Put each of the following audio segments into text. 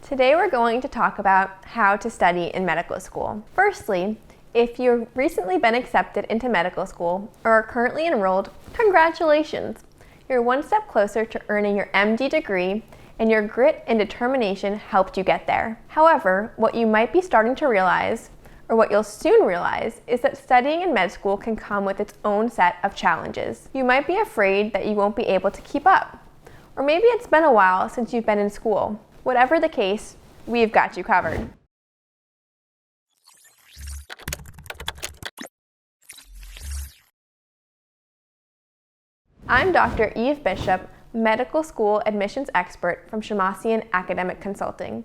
Today we're going to talk about how to study in medical school. Firstly, if you've recently been accepted into medical school or are currently enrolled, congratulations! You're one step closer to earning your MD degree, and your grit and determination helped you get there. However, what you might be starting to realize, or what you'll soon realize, is that studying in med school can come with its own set of challenges. You might be afraid that you won't be able to keep up. Or maybe it's been a while since you've been in school. Whatever the case, we've got you covered. I'm Dr. Eve Bishop, medical school admissions expert from Shemasian Academic Consulting.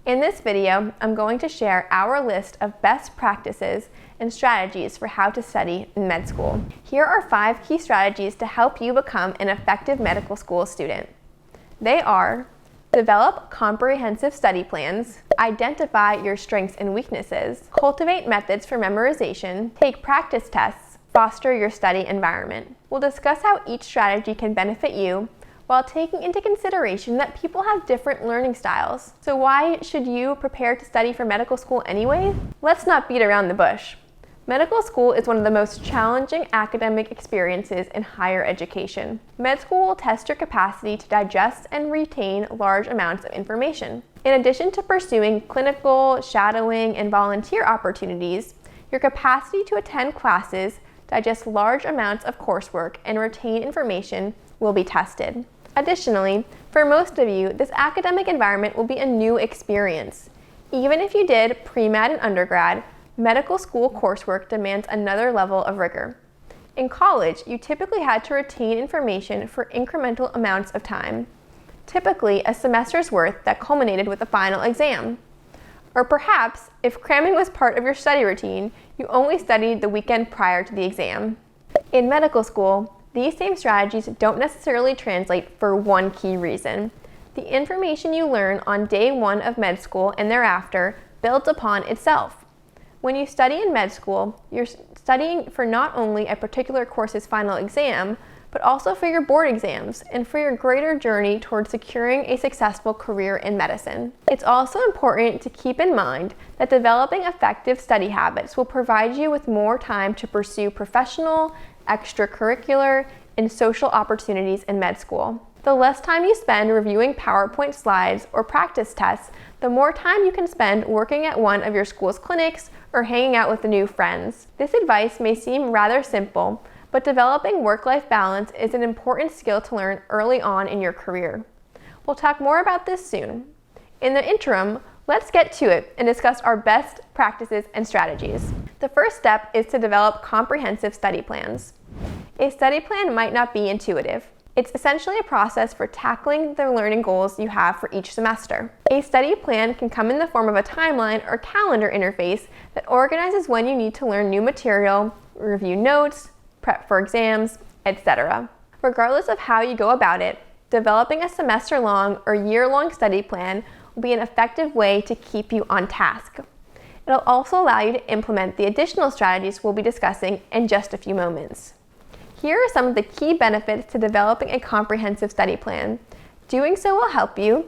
In this video, I'm going to share our list of best practices and strategies for how to study in med school. Here are 5 key strategies to help you become an effective medical school student. They are: develop comprehensive study plans, identify your strengths and weaknesses, cultivate methods for memorization, take practice tests, foster your study environment. We'll discuss how each strategy can benefit you while taking into consideration that people have different learning styles. So why should you prepare to study for medical school anyway? Let's not beat around the bush. Medical school is one of the most challenging academic experiences in higher education. Med school will test your capacity to digest and retain large amounts of information. In addition to pursuing clinical, shadowing, and volunteer opportunities, your capacity to attend classes, digest large amounts of coursework, and retain information will be tested. Additionally, for most of you, this academic environment will be a new experience. Even if you did pre-med and undergrad, medical school coursework demands another level of rigor. In college, you typically had to retain information for incremental amounts of time, typically a semester's worth that culminated with a final exam. Or perhaps, if cramming was part of your study routine, you only studied the weekend prior to the exam. In medical school, these same strategies don't necessarily translate for one key reason. The information you learn on day 1 of med school and thereafter builds upon itself. When you study in med school, you're studying for not only a particular course's final exam, but also for your board exams and for your greater journey towards securing a successful career in medicine. It's also important to keep in mind that developing effective study habits will provide you with more time to pursue professional, extracurricular, and social opportunities in med school. The less time you spend reviewing PowerPoint slides or practice tests, the more time you can spend working at one of your school's clinics or hanging out with the new friends. This advice may seem rather simple, but developing work-life balance is an important skill to learn early on in your career. We'll talk more about this soon. In the interim, let's get to it and discuss our best practices and strategies. The first step is to develop comprehensive study plans. A study plan might not be intuitive. It's essentially a process for tackling the learning goals you have for each semester. A study plan can come in the form of a timeline or calendar interface that organizes when you need to learn new material, review notes, prep for exams, etc. Regardless of how you go about it, developing a semester-long or year-long study plan will be an effective way to keep you on task. It'll also allow you to implement the additional strategies we'll be discussing in just a few moments. Here are some of the key benefits to developing a comprehensive study plan. Doing so will help you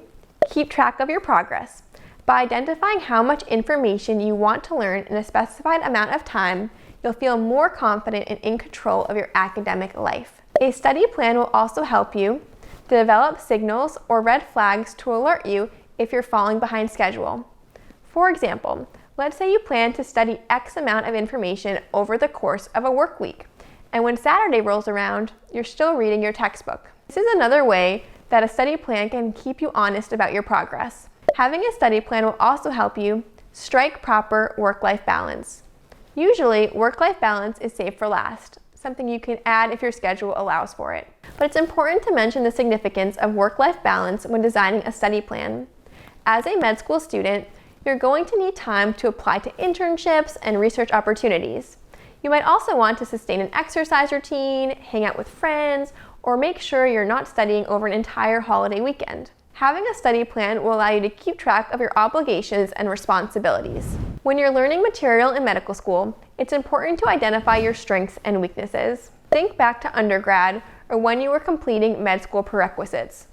keep track of your progress. By identifying how much information you want to learn in a specified amount of time, you'll feel more confident and in control of your academic life. A study plan will also help you to develop signals or red flags to alert you if you're falling behind schedule. For example, let's say you plan to study X amount of information over the course of a work week, and when Saturday rolls around, you're still reading your textbook. This is another way that a study plan can keep you honest about your progress. Having a study plan will also help you strike proper work-life balance. Usually, work-life balance is saved for last, something you can add if your schedule allows for it. But it's important to mention the significance of work-life balance when designing a study plan. As a med school student, you're going to need time to apply to internships and research opportunities. You might also want to sustain an exercise routine, hang out with friends, or make sure you're not studying over an entire holiday weekend. Having a study plan will allow you to keep track of your obligations and responsibilities. When you're learning material in medical school, it's important to identify your strengths and weaknesses. Think back to undergrad or when you were completing med school prerequisites.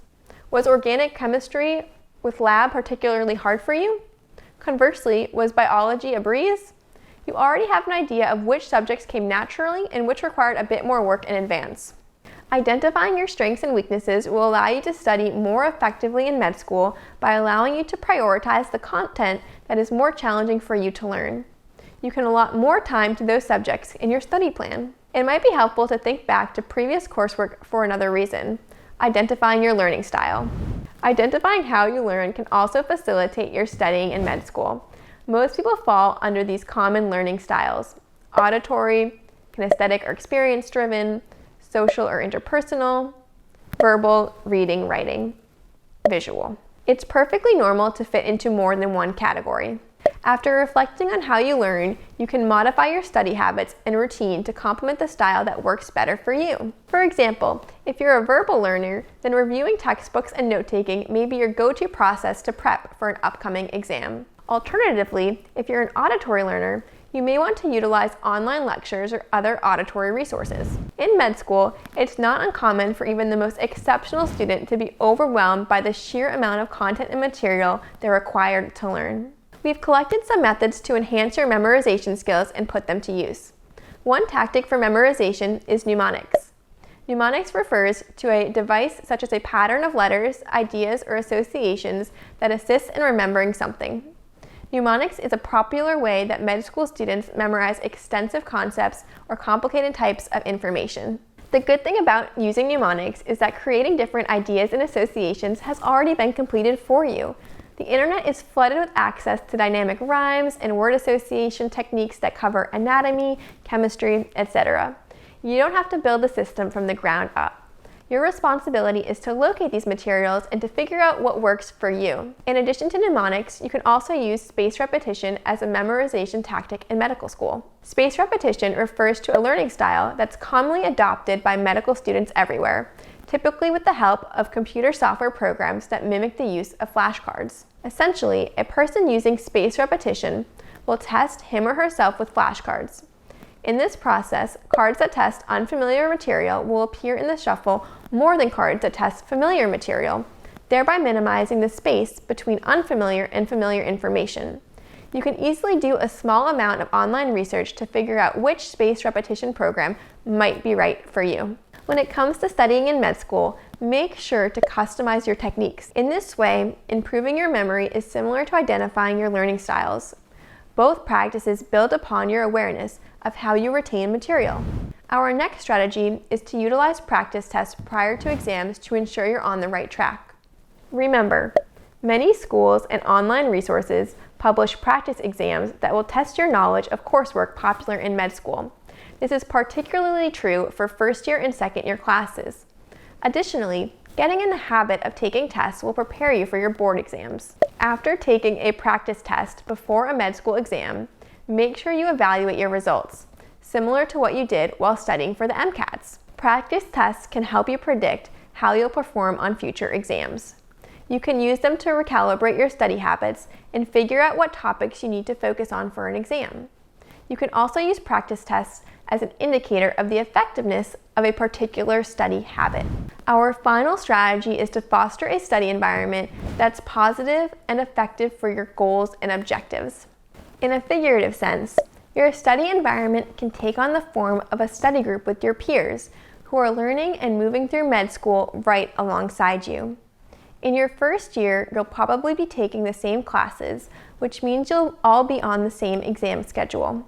Was organic chemistry with lab particularly hard for you? Conversely, was biology a breeze? You already have an idea of which subjects came naturally and which required a bit more work in advance. Identifying your strengths and weaknesses will allow you to study more effectively in med school by allowing you to prioritize the content that is more challenging for you to learn. You can allot more time to those subjects in your study plan. It might be helpful to think back to previous coursework for another reason: identifying your learning style. Identifying how you learn can also facilitate your studying in med school. Most people fall under these common learning styles: auditory, kinesthetic or experience-driven, social or interpersonal, verbal, reading, writing, visual. It's perfectly normal to fit into more than one category. After reflecting on how you learn, you can modify your study habits and routine to complement the style that works better for you. For example, if you're a verbal learner, then reviewing textbooks and note-taking may be your go-to process to prep for an upcoming exam. Alternatively, if you're an auditory learner, you may want to utilize online lectures or other auditory resources. In med school, it's not uncommon for even the most exceptional student to be overwhelmed by the sheer amount of content and material they're required to learn. We've collected some methods to enhance your memorization skills and put them to use. One tactic for memorization is mnemonics. Mnemonics refers to a device such as a pattern of letters, ideas, or associations that assists in remembering something. Mnemonics is a popular way that med school students memorize extensive concepts or complicated types of information. The good thing about using mnemonics is that creating different ideas and associations has already been completed for you. The internet is flooded with access to dynamic rhymes and word association techniques that cover anatomy, chemistry, etc. You don't have to build the system from the ground up. Your responsibility is to locate these materials and to figure out what works for you. In addition to mnemonics, you can also use spaced repetition as a memorization tactic in medical school. Spaced repetition refers to a learning style that's commonly adopted by medical students everywhere, typically with the help of computer software programs that mimic the use of flashcards. Essentially, a person using spaced repetition will test him or herself with flashcards. In this process, cards that test unfamiliar material will appear in the shuffle more than cards that test familiar material, thereby minimizing the space between unfamiliar and familiar information. You can easily do a small amount of online research to figure out which spaced repetition program might be right for you. When it comes to studying in med school, make sure to customize your techniques. In this way, improving your memory is similar to identifying your learning styles. Both practices build upon your awareness of how you retain material. Our next strategy is to utilize practice tests prior to exams to ensure you're on the right track. Remember, many schools and online resources publish practice exams that will test your knowledge of coursework popular in med school. This is particularly true for first year and second year classes. Additionally, getting in the habit of taking tests will prepare you for your board exams. After taking a practice test before a med school exam, make sure you evaluate your results, similar to what you did while studying for the MCATs. Practice tests can help you predict how you'll perform on future exams. You can use them to recalibrate your study habits and figure out what topics you need to focus on for an exam. You can also use practice tests as an indicator of the effectiveness of a particular study habit. Our final strategy is to foster a study environment that's positive and effective for your goals and objectives. In a figurative sense, your study environment can take on the form of a study group with your peers who are learning and moving through med school right alongside you. In your first year, you'll probably be taking the same classes, which means you'll all be on the same exam schedule.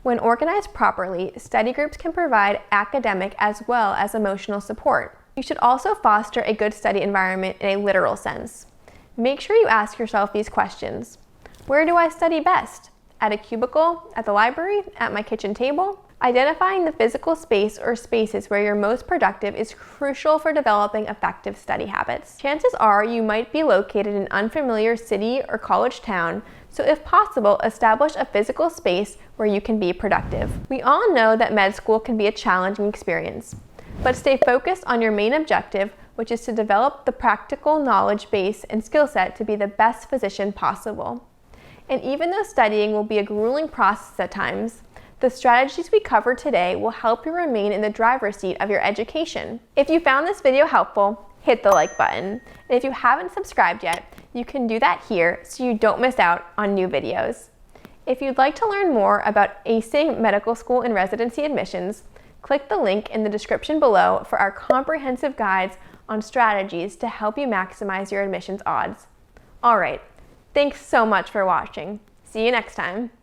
When organized properly, study groups can provide academic as well as emotional support. You should also foster a good study environment in a literal sense. Make sure you ask yourself these questions. Where do I study best? At a cubicle? At the library? At my kitchen table? Identifying the physical space or spaces where you're most productive is crucial for developing effective study habits. Chances are you might be located in an unfamiliar city or college town, so if possible, establish a physical space where you can be productive. We all know that med school can be a challenging experience, but stay focused on your main objective, which is to develop the practical knowledge base and skill set to be the best physician possible. And even though studying will be a grueling process at times, the strategies we covered today will help you remain in the driver's seat of your education. If you found this video helpful, hit the like button. And if you haven't subscribed yet, you you can do that here so you don't miss out on new videos. If you'd like to learn more about acing medical school and residency admissions, click the link in the description below for our comprehensive guides on strategies to help you maximize your admissions odds. All right, thanks so much for watching. See you next time.